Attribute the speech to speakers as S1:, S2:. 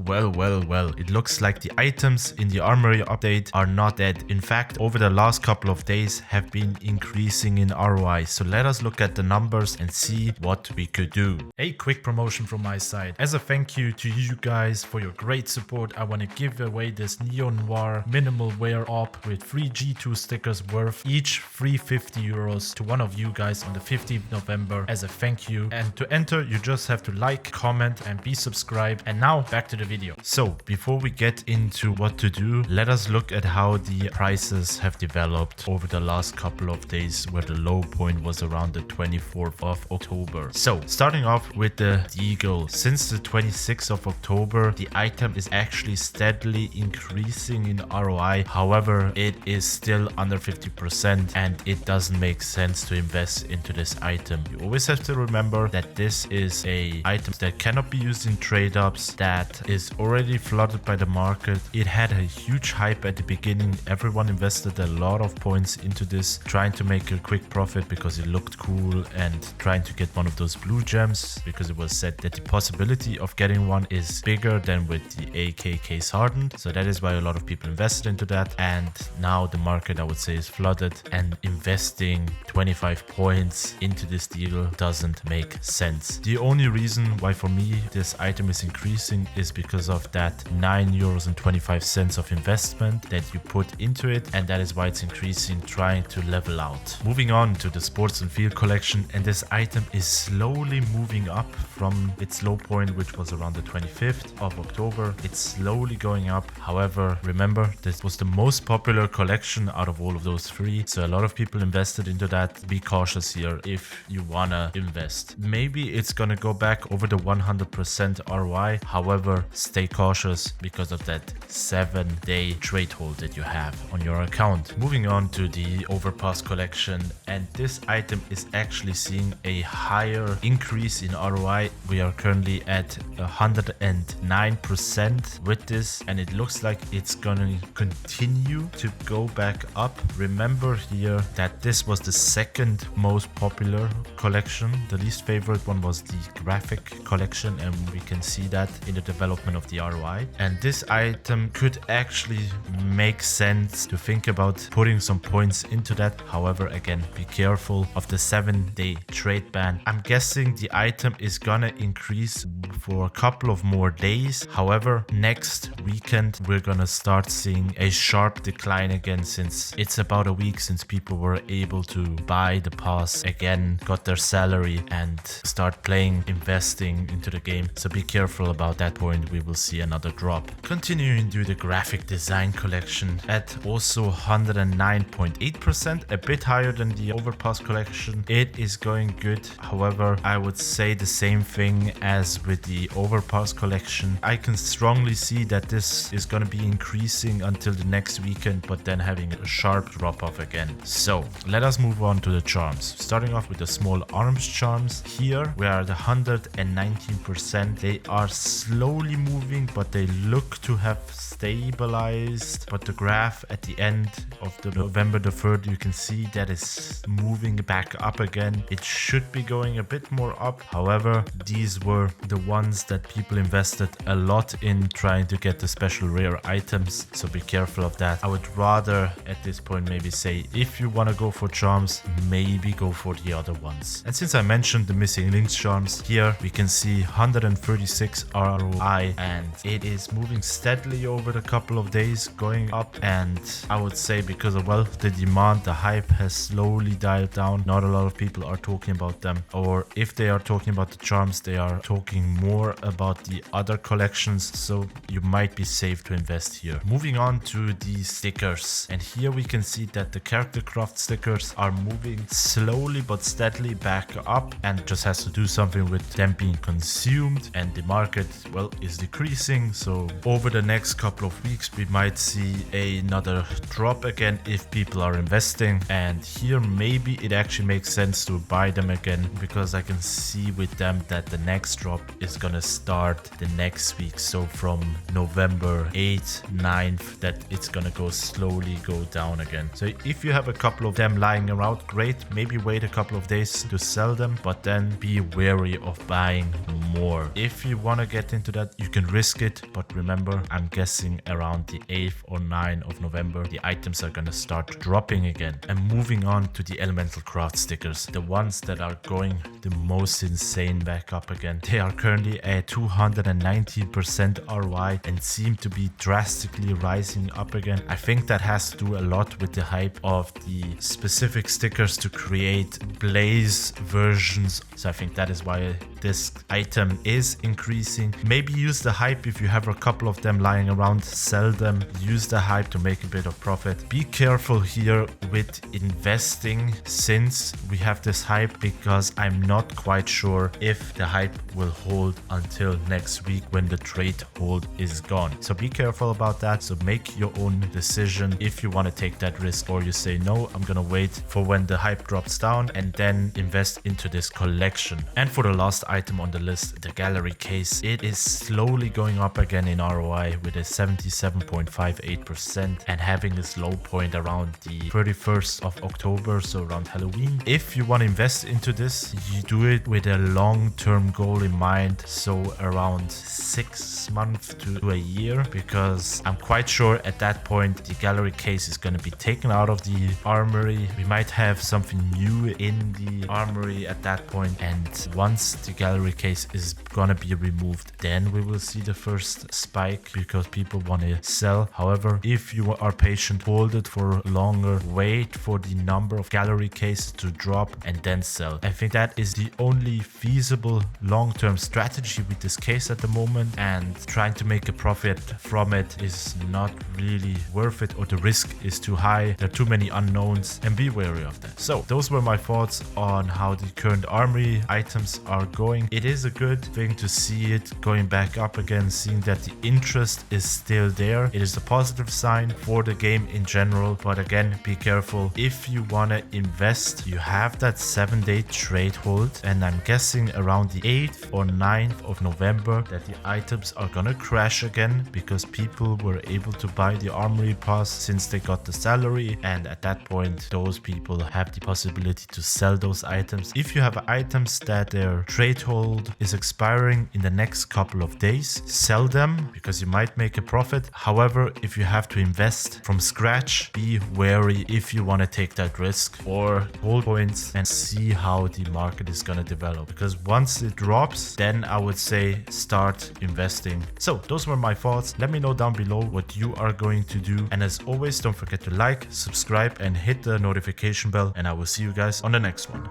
S1: Well, it looks like the items in the Armory update are not dead. In fact, over the last couple of days have been increasing in ROI. So let us look at the numbers and see what we could do. A quick promotion from my side. As a thank you to you guys for your great support, I want to give away this Neo Noir minimal wear op with 3 G2 stickers worth each 350 euros to one of you guys on the 15th November as a thank you. And to enter, you just have to like, comment and be subscribed. And now back to the video. So before we get into what to do, let us look at how the prices have developed over the last couple of days, where the low point was around the 24th of October. So starting off with the Deagle, since the 26th of October, the item is actually steadily increasing in ROI. However, it is still under 50% and it doesn't make sense to invest into this item. You always have to remember that this is a item that cannot be used in trade ups, that is already flooded by the market. It had a huge hype at the beginning. Everyone invested a lot of points into this, trying to make a quick profit because it looked cool and trying to get one of those blue gems, because it was said that the possibility of getting one is bigger than with the AK case hardened. So that is why a lot of people invested into that. And now the market, I would say, is flooded, and investing 25 points into this deal doesn't make sense. The only reason why for me this item is increasing is because of that €9.25 of investment that you put into it, and that is why it's increasing, trying to level out. Moving on to the Sports and Field collection, and this item is slowly moving up from its low point, which was around the 25th of October. It's slowly going up. However, remember, this was the most popular collection out of all of those three, so a lot of people invested into that. Be cautious here if you wanna invest. Maybe it's gonna go back over the 100% ROI. However, stay cautious because of that 7-day trade hold that you have on your account. Moving on to the Overpass collection, and this item is actually seeing a higher increase in ROI. We are currently at 109% with this, and it looks like it's gonna continue to go back up. Remember here that this was the second most popular collection. The least favorite one was the graphic collection, and we can see that in the development of the ROI. And this item could actually make sense to think about putting some points into that. However, again, be careful of the 7-day trade ban. I'm guessing the item is gonna increase for a couple of more days. However, next weekend we're gonna start seeing a sharp decline again, since it's about a week since people were able to buy the pass again, got their salary and start playing, investing into the game. So be careful about that point. We will see another drop. Continuing to the graphic design collection at also 109.8%, a bit higher than the Overpass collection. It is going good. However, I would say the same thing as with the Overpass collection. I can strongly see that this is going to be increasing until the next weekend, but then having a sharp drop off again. So let us move on to the charms. Starting off with the small arms charms. Here we are at 119%. They are slowly moving, but they look to have stabilized. But the graph at the end of the November the 3rd, you can see that is moving back up again. It should be going a bit more up. However, these were the ones that people invested a lot in, trying to get the special rare items. So be careful of that. I would rather at this point maybe say, if you want to go for charms, maybe go for the other ones. And since I mentioned the missing links charms, here we can see 136 ROI, and it is moving steadily over the couple of days, going up. And I would say because of, well, the demand, the hype has slowly dialed down. Not a lot of people are talking about them, or if they are talking about the charms, they are talking more about the other collections, so you might be safe to invest here. Moving on to the stickers, and here we can see that the character craft stickers are moving slowly but steadily back up, and just has to do something with them being consumed, and the market, well, is decreasing. So over the next couple of weeks we might see another drop again if people are investing, and here maybe it actually makes sense to buy them again, because I can see with them that the next drop is gonna start the next week. So from November 8th, 9th, that it's gonna go slowly go down again. So if you have a couple of them lying around, great. Maybe wait a couple of days to sell them, but then be wary of buying more. If you want to get into that, you you can risk it, but remember, I'm guessing around the 8th or 9th of November, the items are gonna start dropping again. And moving on to the elemental craft stickers, the ones that are going the most insane back up again. They are currently at 219% ROI and seem to be drastically rising up again. I think that has to do a lot with the hype of the specific stickers to create blaze versions. So I think that is why this item is increasing. Maybe use the hype if you have a couple of them lying around, sell them, use the hype to make a bit of profit. Be careful here with investing since we have this hype, because I'm not quite sure if the hype will hold until next week when the trade hold is gone. So be careful about that. So make your own decision if you want to take that risk, or you say, no, I'm gonna wait for when the hype drops down and then invest into this collection. And for the last item on the list, the gallery case, it is slowly going up again in ROI with a 77.58% and having this low point around the 31st of October, so around Halloween. If you want to invest into this, you do it with a long-term goal in mind, so around 6 months to a year, because I'm quite sure at that point the gallery case is going to be taken out of the armory. We might have something new in the armory at that point, and once the gallery case is gonna be removed, then we will see the first spike because people want to sell. However, if you are patient, hold it for longer, wait for the number of gallery cases to drop and then sell. I think that is the only feasible long-term strategy with this case at the moment, and trying to make a profit from it is not really worth it, or the risk is too high. There are too many unknowns, and be wary of that. So those were my thoughts on how the current armory items are going. It is a good thing to see it going back up again, seeing that the interest is still there. It is a positive sign for the game in general, but again, be careful. If you want to invest, you have that 7-day trade hold, and I'm guessing around the 8th or 9th of November that the items are gonna crash again, because people were able to buy the armory pass since they got the salary, and at that point those people have the possibility to sell those items. If you have items that their trade hold is expiring in the next couple of days, sell them because you might make a profit. However, if you have to invest from scratch, be wary if you want to take that risk, or hold points and see how the market is going to develop, because once it drops, then I would say start investing. So those were my thoughts. Let me know down below what you are going to do, and as always, don't forget to like, subscribe and hit the notification bell, and I will see you guys on the next one.